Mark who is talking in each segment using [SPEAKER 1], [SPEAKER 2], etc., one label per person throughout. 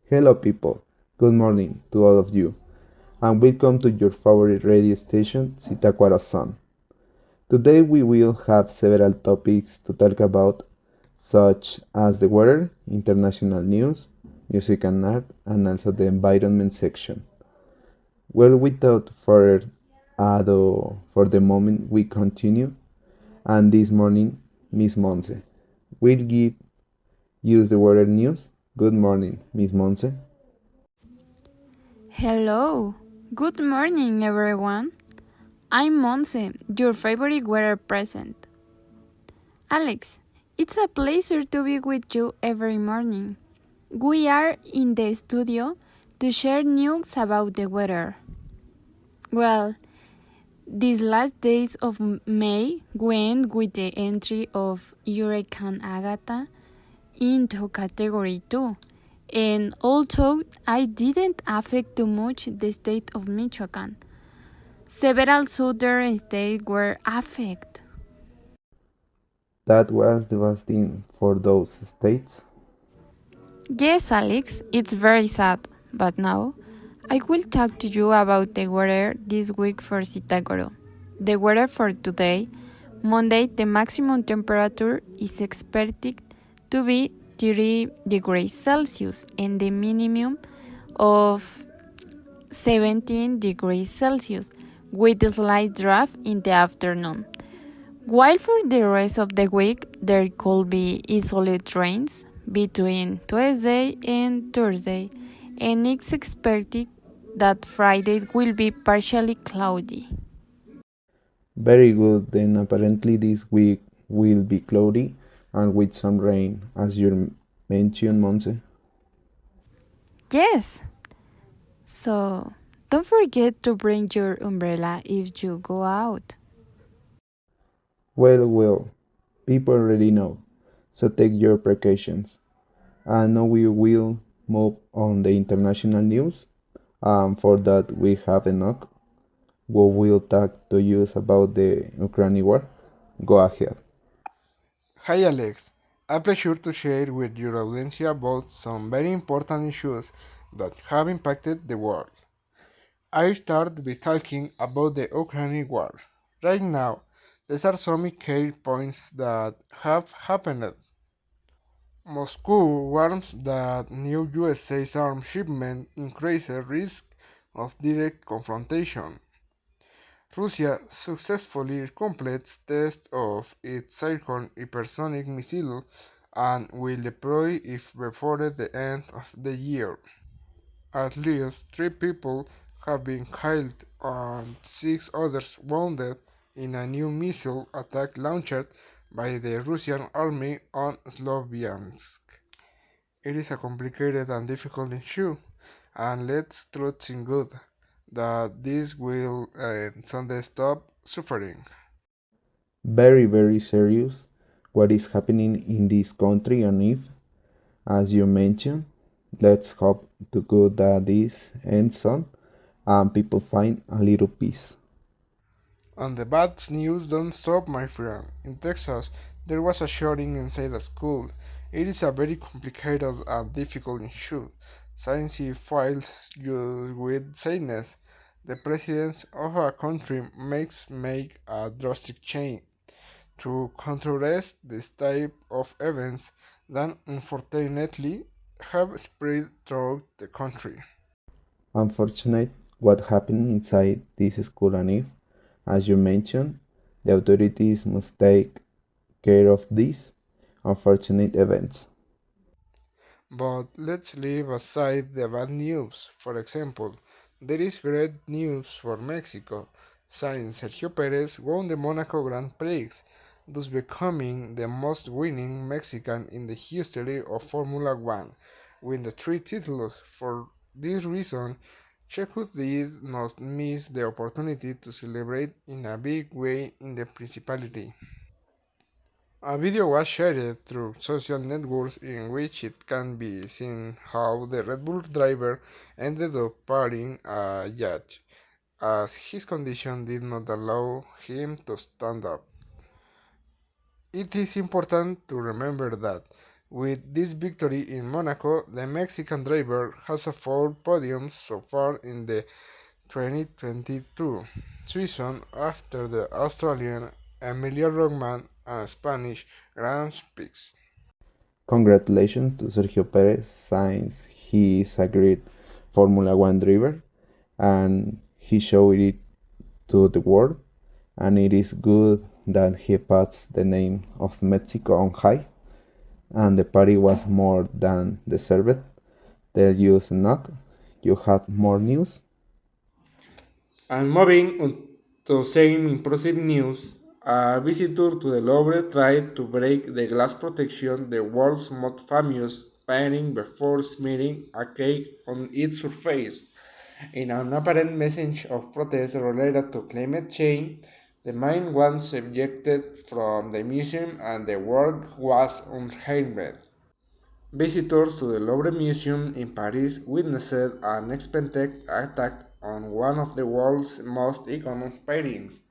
[SPEAKER 1] Hello, people. Good morning to all of you, and welcome to your favorite radio station, Zitácuaro Sun. Today, we will have several topics to talk about, such as the weather, international news, music and art, and also the environment section. Well, without further ado, for the moment, we continue, and this morning, Miss Monse will give use the weather news. Good morning, Miss Monse.
[SPEAKER 2] Hello, good morning, everyone. I'm Monse, your favorite weather present. Alex, it's a pleasure to be with you every morning. We are in the studio to share news about the weather. Well, these last days of May went with the entry of Hurricane Agatha into Category 2. And although I didn't affect too much the state of Michoacan, several southern states were affected.
[SPEAKER 1] That was devastating for those states.
[SPEAKER 2] Yes, Alex, it's very sad, but now I will talk to you about the weather this week for Zitácuaro. The weather for today, Monday, the maximum temperature is expected to be 30 degrees Celsius and the minimum of 17 degrees Celsius, with a slight drop in the afternoon. While for the rest of the week, there could be isolated rains between Tuesday and Thursday, and it's expected that Friday will be partially cloudy.
[SPEAKER 1] Very good. Then apparently this week will be cloudy and with some rain, as you mentioned, Monse.
[SPEAKER 2] Yes, so don't forget to bring your umbrella if you go out.
[SPEAKER 1] Well, people already know, so take your precautions. And now we will move on the international news. For that, we have Enoch, who will talk to you about the Ukraine war. Go ahead.
[SPEAKER 3] Hi Alex, a pleasure to share with your audience about some very important issues that have impacted the world. I start with talking about the Ukraine war. Right now, these are some key points that have happened. Moscow warns that new USA's arms shipment increases risk of direct confrontation. Russia successfully completes tests of its second hypersonic missile and will deploy it before the end of the year. At least 3 people have been killed and 6 others wounded in a new missile attack launched by the Russian army on Sloviansk. It is a complicated and difficult issue, and let's trust in God that this will someday stop suffering.
[SPEAKER 1] Very serious what is happening in this country, and if, as you mentioned, let's hope to God that this ends soon and people find a little peace.
[SPEAKER 3] And the bad news don't stop, my friend. In Texas, there was a shooting inside a school. It is a very complicated and difficult issue. Science files you with sadness. The president of a country makes make a drastic change to contrast this type of events that unfortunately have spread throughout the country.
[SPEAKER 1] Unfortunate what happened inside this school, and if, as you mentioned, the authorities must take care of these unfortunate events.
[SPEAKER 3] But let's leave aside the bad news. For example, there is great news for Mexico, since Sergio Perez won the Monaco Grand Prix, thus becoming the most winning Mexican in the history of Formula One, with the 3 titles. For this reason, Checo did not miss the opportunity to celebrate in a big way in the Principality. A video was shared through social networks in which it can be seen how the Red Bull driver ended up partying a yacht, as his condition did not allow him to stand up. It is important to remember that With this victory in Monaco, the Mexican driver has 4 podiums so far in the 2022 season after the Australian Emilia Romagna and Spanish Grand Prix.
[SPEAKER 1] Congratulations to Sergio Perez since he is a great Formula One driver and he showed it to the world, and it is good that he puts the name of Mexico on high, and the party was more than deserved. There you snuck, you had more news.
[SPEAKER 4] And moving on to same impressive news, a visitor to the Louvre tried to break the glass protection, the world's most famous painting, before smearing a cake on its surface. In an apparent message of protest related to climate change, the man was ejected from the museum and the work was unharmed. Visitors to the Louvre Museum in Paris witnessed an unexpected attack on one of the world's most iconic paintings.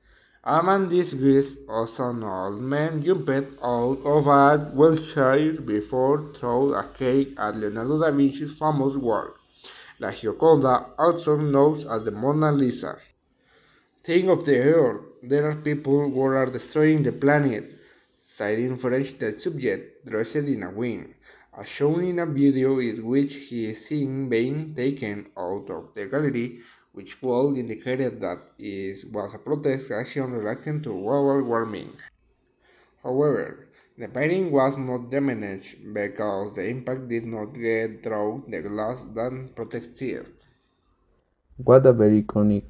[SPEAKER 4] A man disguised as an old man jumped out of a wheelchair before throwing a cake at Leonardo da Vinci's famous work, La Gioconda, also known as the Mona Lisa. Think of the earth. There are people who are destroying the planet, citing French the subject dressed in a wing. As shown in a video in which he is seen being taken out of the gallery, which would indicate that it was a protest action related to global warming. However, the painting was not damaged because the impact did not get through the glass that protects it.
[SPEAKER 1] What a very iconic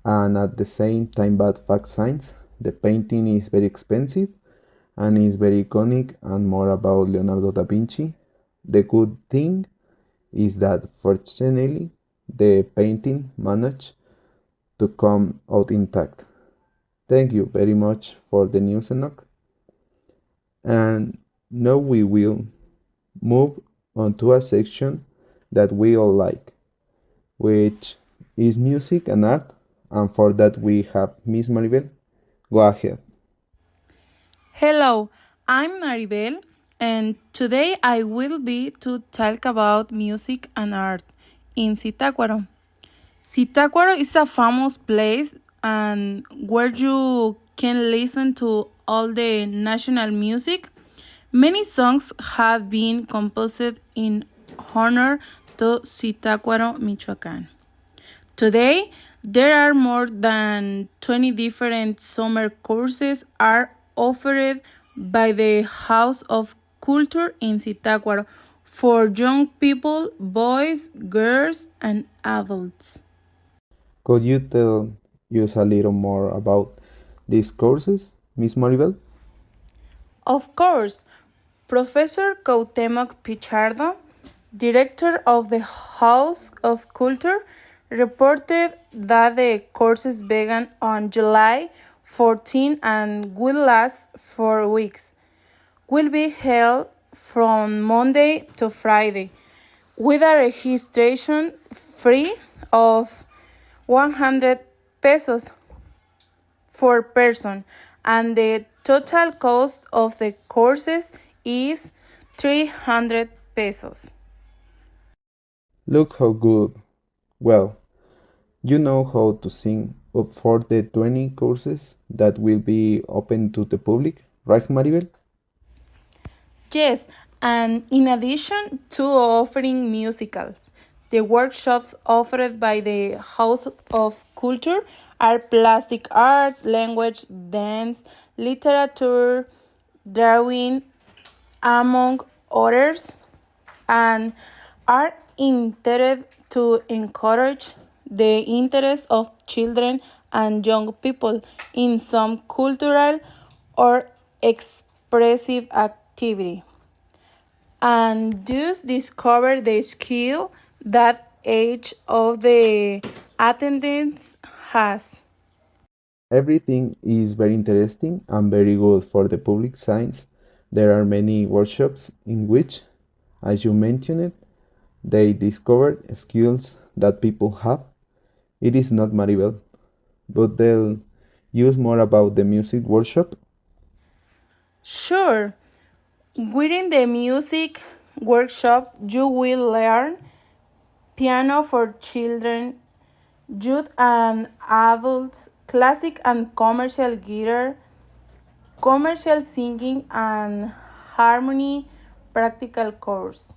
[SPEAKER 1] and at the same time bad fact science. The painting is very expensive and is very iconic and more about Leonardo da Vinci. The good thing is that fortunately the painting managed to come out intact. Thank you very much for the news, Enoch. And now we will move on to a section that we all like, which is music and art. And for that we have Miss Maribel. Go ahead.
[SPEAKER 2] Hello, I'm Maribel, and today I will be to talk about music and art in Zitácuaro. Zitácuaro is a famous place and where you can listen to all the national music. Many songs have been composed in honor to Zitácuaro, Michoacán. Today, there are more than 20 different summer courses are offered by the House of Culture in Zitácuaro for young people, boys, girls, and adults.
[SPEAKER 1] Could you tell us a little more about these courses, Miss Maribel?
[SPEAKER 2] Of course, Professor Cuauhtémoc Pichardo, director of the House of Culture, reported that the courses began on July 14 and will last 4 weeks. Will be held from Monday to Friday with a registration fee of 100 pesos for person, and the total cost of the courses is 300 pesos.
[SPEAKER 1] Look how good. Well, you know how to sing up for the 20 courses that will be open to the public, right, Maribel?
[SPEAKER 2] Yes, and in addition to offering musicals, the workshops offered by the House of Culture are plastic arts, language, dance, literature, drawing, among others, and are intended to encourage the interest of children and young people in some cultural or expressive activity, and thus discover the skill that each of the attendants has.
[SPEAKER 1] Everything is very interesting and very good for the public science. There are many workshops in which, as you mentioned, they discover skills that people have. It is not Maribel, but they'll use more about the music workshop.
[SPEAKER 2] Sure,
[SPEAKER 5] Within the music workshop, you will learn piano for children, youth and adults, classic and commercial guitar, commercial singing, and harmony practical course.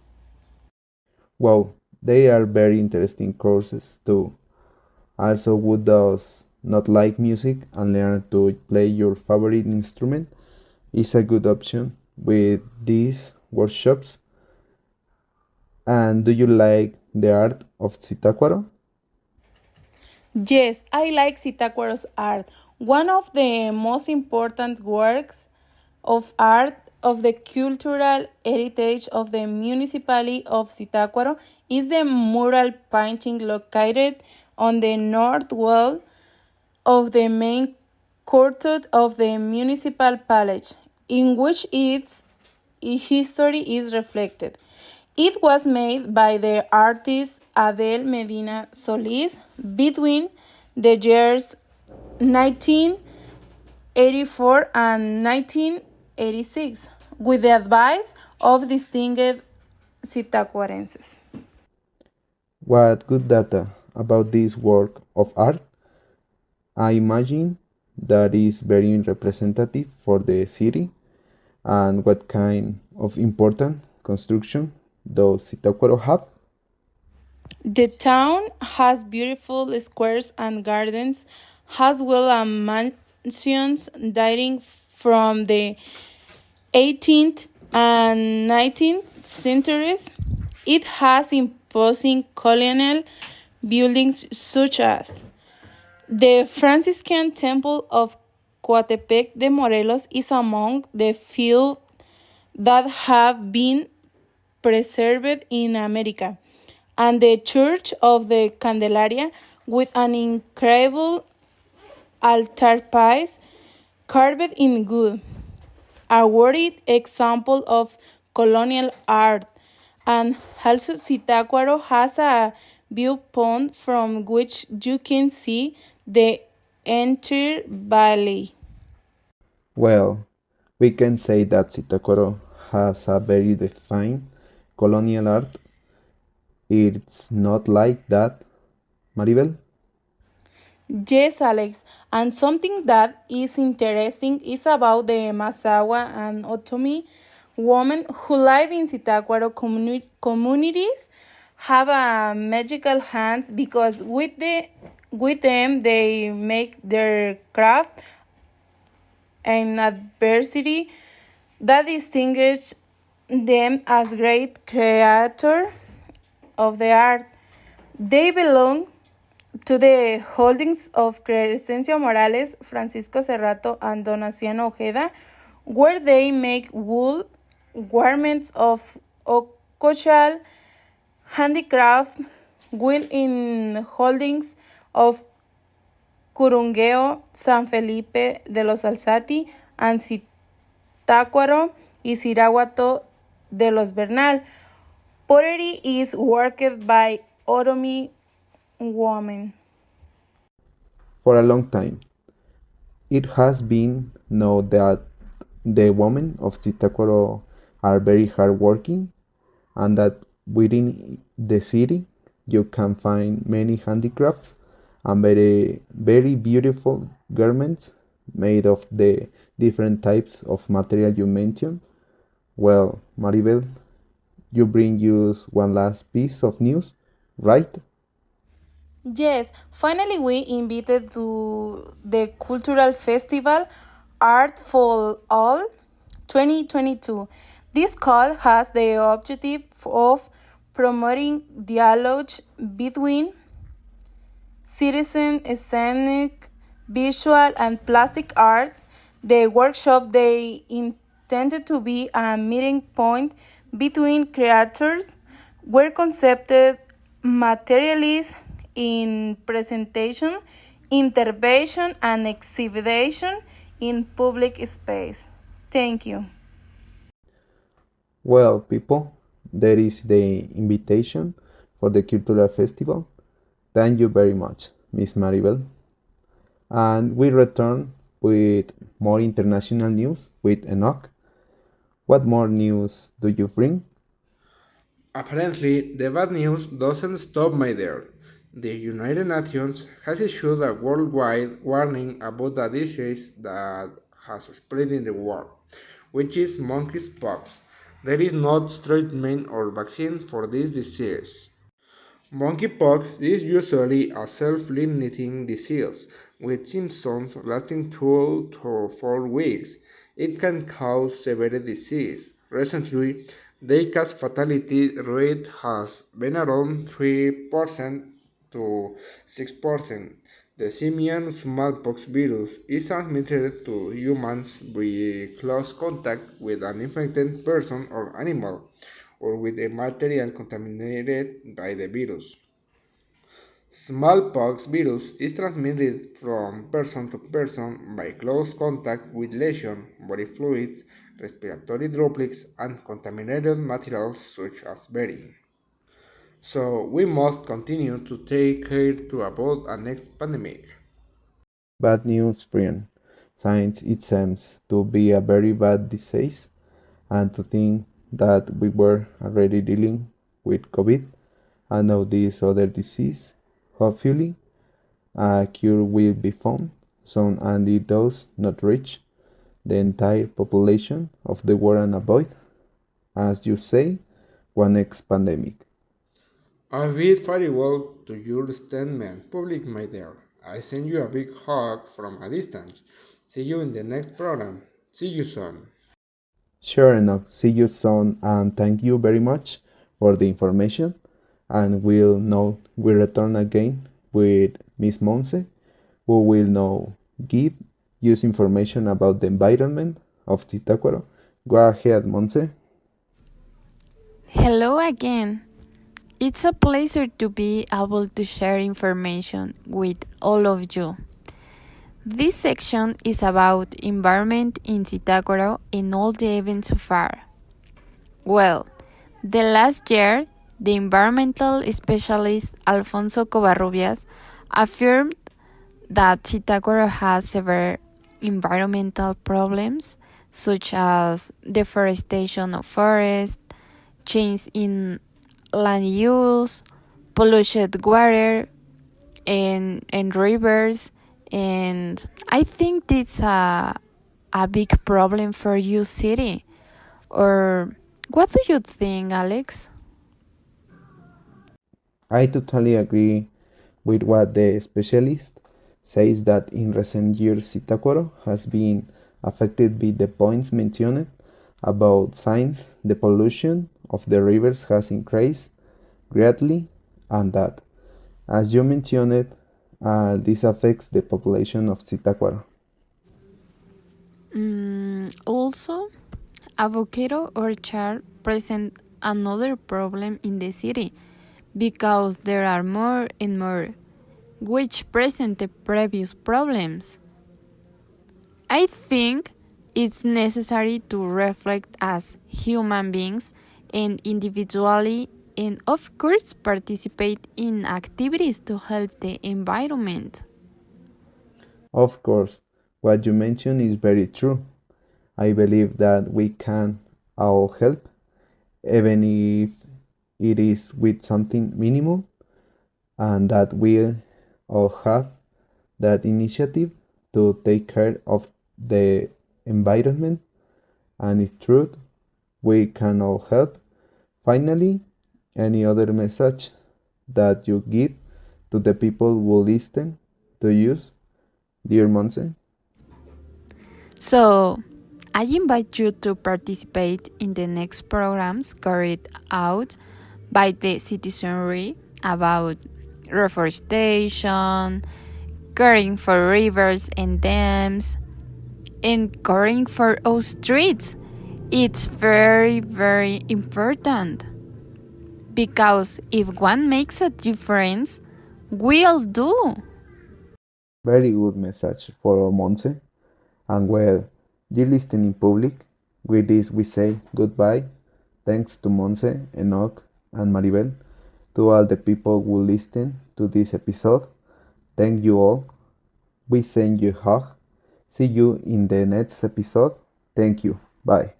[SPEAKER 1] Wow, they are very interesting courses too. Also, who does not like music and learn to play your favorite instrument is a good option with these workshops. And do you like the art of Zitácuaro?
[SPEAKER 5] Yes, I like Zitácuaro's art. One of the most important works of art of the cultural heritage of the municipality of Zitácuaro is the mural painting located on the north wall of the main courtyard of the municipal palace, in which its history is reflected. It was made by the artist Abel Medina Solis between the years 1984 and 1986, with the advice of distinguished Sitacuarenses.
[SPEAKER 1] What good data about this work of art? I imagine that is very representative for the city. And what kind of important construction does Zitácuaro have?
[SPEAKER 5] The town has beautiful squares and gardens, as well as mansions dating from the 18th and 19th centuries. It has imposing colonial buildings such as the Franciscan Temple of Coatepec de Morelos is among the few that have been preserved in America, and the Church of the Candelaria with an incredible altar piece carved in wood, a worthy example of colonial art. And also, Zitácuaro has a viewpoint from which you can see the entire valley.
[SPEAKER 1] Well, we can say that Zitácuaro has a very defined colonial art. It's not like that, Maribel?
[SPEAKER 5] Yes, Alex. And something that is interesting is about the Masawa and Otomi women who live in Zitácuaro communities have a magical hands because with them they make their craft and adversity that distinguish them as great creator of the art. They belong to the holdings of Crescencio Morales, Francisco Cerrato, and Donaciano Ojeda, where they make wool garments of ocochal handicraft, will in holdings of Curungueo, San Felipe de los Alzati, and Zitácuaro y Siraguato de los Bernal. Pottery is worked by Oromi women.
[SPEAKER 1] For a long time, it has been known that the women of Zitácuaro are very hardworking and that within the city you can find many handicrafts and very beautiful garments made of the different types of material you mentioned. Well, Maribel, you bring us one last piece of news, right?
[SPEAKER 5] Yes, finally we invited to the cultural festival Art for All 2022. This call has the objective of promoting dialogue between citizen, scenic, visual, and plastic arts. The workshop they intended to be a meeting point between creators were concepted materialists in presentation, intervention, and exhibition in public space. Thank you.
[SPEAKER 1] Well, people, there is the invitation for the cultural festival. Thank you very much, Miss Maribel. And we return with more international news with Enoch. What more news do you bring?
[SPEAKER 4] Apparently, the bad news doesn't stop my there. The United Nations has issued a worldwide warning about a disease that has spread in the world, which is monkeypox. There is no treatment or vaccine for this disease. Monkeypox is usually a self-limiting disease with symptoms lasting 2 to 4 weeks. It can cause severe disease. Recently, the case fatality rate has been around 3% to 6%. The simian smallpox virus is transmitted to humans by close contact with an infected person or animal, or with a material contaminated by the virus. Smallpox virus is transmitted from person to person by close contact with lesion, body fluids, respiratory droplets, and contaminated materials such as bedding. So we must continue to take care to avoid a next pandemic.
[SPEAKER 1] Bad news, friend. Since it seems to be a very bad disease, and to think that we were already dealing with COVID and now this other disease, hopefully a cure will be found soon and it does not reach the entire population of the world and avoid, as you say, one next pandemic.
[SPEAKER 4] I bid farewell to your statement, public my dear. I send you a big hug from a distance. See you in the next program. See you soon.
[SPEAKER 1] Sure enough, see you soon and thank you very much for the information. And we'll know we return again with Miss Monse, who will now give use information about the environment of Zitácuaro. Go ahead, Monse.
[SPEAKER 2] Hello again. It's a pleasure to be able to share information with all of you. This section is about environment in Zitácuaro and all the events so far. Well, the last year, the environmental specialist Alfonso Covarrubias affirmed that Zitácuaro has severe environmental problems such as deforestation of forests, change in land use, polluted water, and rivers. And I think it's a big problem for you city. Or what do you think, Alex?
[SPEAKER 1] I totally agree with what the specialist says that in recent years Zitácuaro has been affected by the points mentioned about signs the pollution of the rivers has increased greatly and that, as you mentioned, this affects the population of Zitácuaro.
[SPEAKER 2] Also, avocado orchard present another problem in the city because there are more and more which present the previous problems. I think it's necessary to reflect as human beings and individually and of course participate in activities to help the environment.
[SPEAKER 1] Of course, what you mentioned is very true. I believe that we can all help, even if it is with something minimal, and that we all have that initiative to take care of the environment. And it's true, we can all help. Finally, any other message that you give to the people who listen to you, dear Monse?
[SPEAKER 2] So, I invite you to participate in the next programs carried out by the citizenry about reforestation, caring for rivers and dams, and caring for our streets. It's very, very important because if one makes a difference, we all do.
[SPEAKER 1] Very good message for Monse. And well, dear listening public, with this we say goodbye. Thanks to Monse, Enoch, and Maribel, to all the people who listen to this episode. Thank you all. We send you a hug. See you in the next episode. Thank you. Bye.